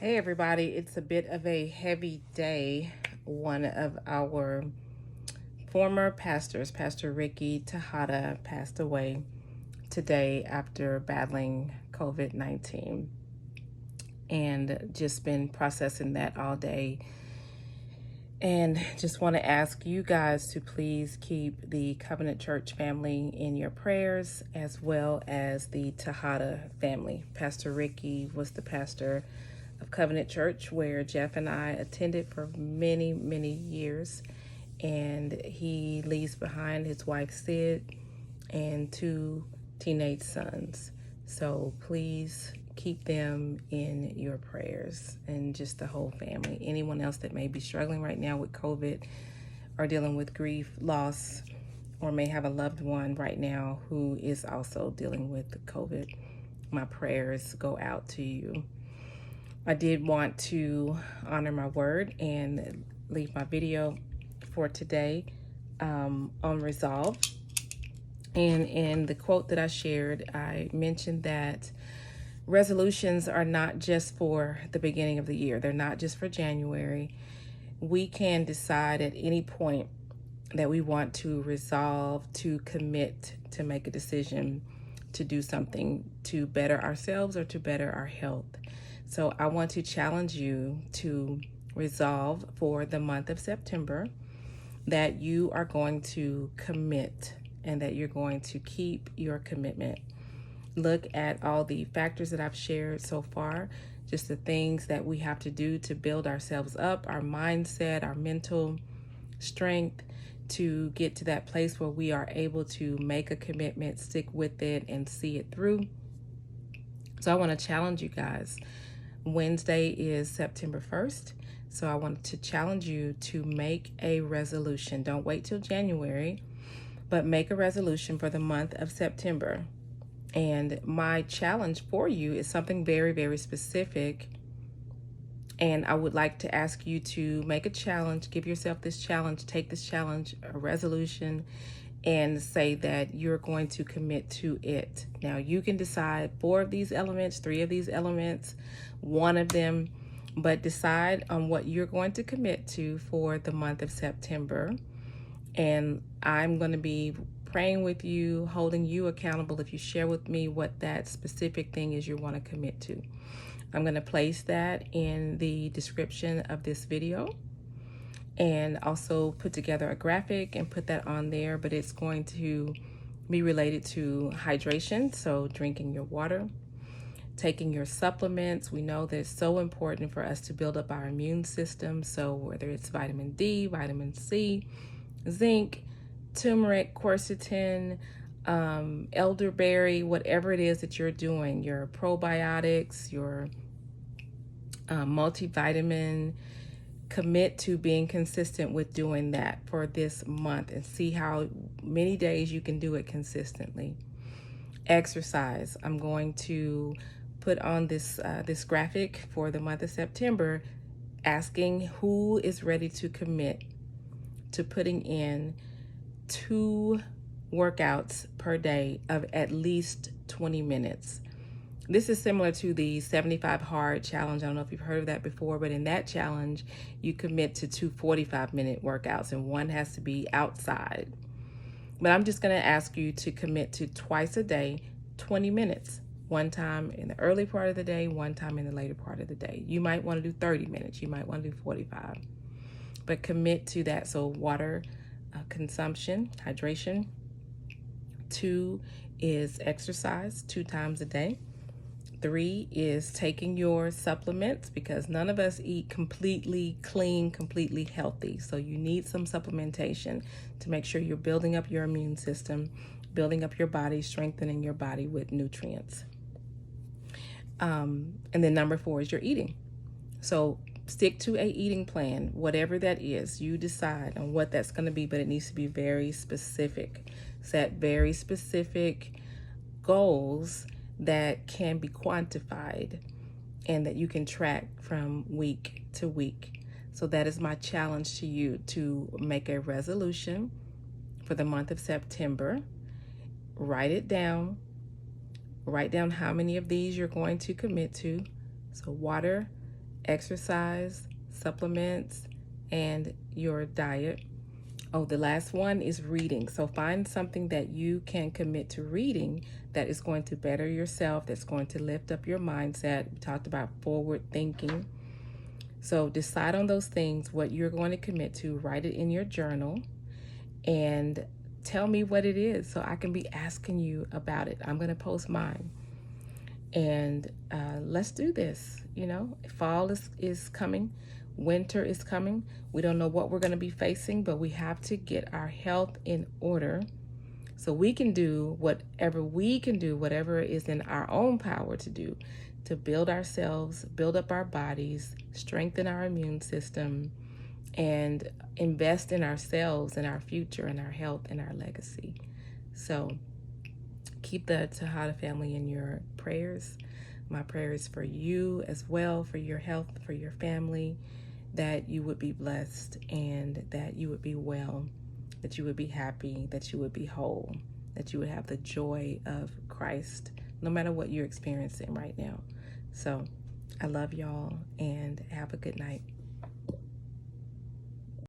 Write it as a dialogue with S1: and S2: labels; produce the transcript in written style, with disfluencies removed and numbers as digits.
S1: Hey everybody, it's a bit of a heavy day. One of our former pastors, Pastor Ricky Tejada, passed away today after battling COVID-19, and just been processing that all day. And just want to ask you guys to please keep the Covenant Church family in your prayers, as well as the Tejada family. Pastor Ricky was the pastor of Covenant Church, where Jeff and I attended for many, many years. And he leaves behind his wife, Sid, and two teenage sons. So please keep them in your prayers, and just the whole family. Anyone else that may be struggling right now with COVID or dealing with grief, loss, or may have a loved one right now who is also dealing with COVID, my prayers go out to you. I did want to honor my word and leave my video for today on resolve. And in the quote that I shared, I mentioned that resolutions are not just for the beginning of the year. They're not just for January. We can decide at any point that we want to resolve, to commit, to make a decision, to do something to better ourselves or to better our health. So I want to challenge you to resolve for the month of September that you are going to commit and that you're going to keep your commitment. Look at all the factors that I've shared so far, just the things that we have to do to build ourselves up, our mindset, our mental strength, to get to that place where we are able to make a commitment, stick with it, and see it through. So I want to challenge you guys. Wednesday is September 1st. So I wanted to challenge you to make a resolution. Don't wait till January, but make a resolution for the month of September. And my challenge for you is something very, very specific. And I would like to ask you to make a challenge, give yourself this challenge, take this challenge, a resolution, and say that you're going to commit to it. Now, you can decide 4 of these elements, 3 of these elements, 1 of them, but decide on what you're going to commit to for the month of September. And I'm going to be praying with you, holding you accountable if you share with me what that specific thing is you want to commit to. I'm going to place that in the description of this video, and also put together a graphic and put that on there, but it's going to be related to hydration. So drinking your water, taking your supplements. We know that it's so important for us to build up our immune system. So whether it's vitamin D, vitamin C, zinc, turmeric, quercetin, elderberry, whatever it is that you're doing, your probiotics, your multivitamin, commit to being consistent with doing that for this month and see how many days you can do it consistently. Exercise. I'm going to put on this graphic for the month of September, asking who is ready to commit to putting in 2 workouts per day of at least 20 minutes. This is similar to the 75 hard challenge. I don't know if you've heard of that before, but in that challenge, you commit to 2 45-minute workouts, and one has to be outside. But I'm just going to ask you to commit to twice a day, 20 minutes. One time in the early part of the day, one time in the later part of the day. You might want to do 30 minutes. You might want to do 45. But commit to that. So water consumption, hydration. 2 is exercise 2 times a day. 3 is taking your supplements, because none of us eat completely clean, completely healthy. So you need some supplementation to make sure you're building up your immune system, building up your body, strengthening your body with nutrients. And then number 4 is your eating. So stick to a eating plan, whatever that is. You decide on what that's going to be, but it needs to be very specific. Set very specific goals that can be quantified and that you can track from week to week. So that is my challenge to you, to make a resolution for the month of September. Write it down. Write down how many of these you're going to commit to. So water, exercise, supplements, and your diet. Oh, the last one is reading. So find something that you can commit to reading that is going to better yourself, that's going to lift up your mindset. We talked about forward thinking. So decide on those things, what you're going to commit to, write it in your journal, and tell me what it is so I can be asking you about it. I'm going to post mine. And let's do this. You know, fall is coming. Winter is coming. We don't know what we're going to be facing, but we have to get our health in order so we can do whatever is in our own power to do to build ourselves, build up our bodies, strengthen our immune system, and invest in ourselves and our future and our health and our legacy. So keep the Tejada family in your prayers. My prayer is for you as well, for your health, for your family, that you would be blessed and that you would be well, that you would be happy, that you would be whole, that you would have the joy of Christ, no matter what you're experiencing right now. So I love y'all and have a good night.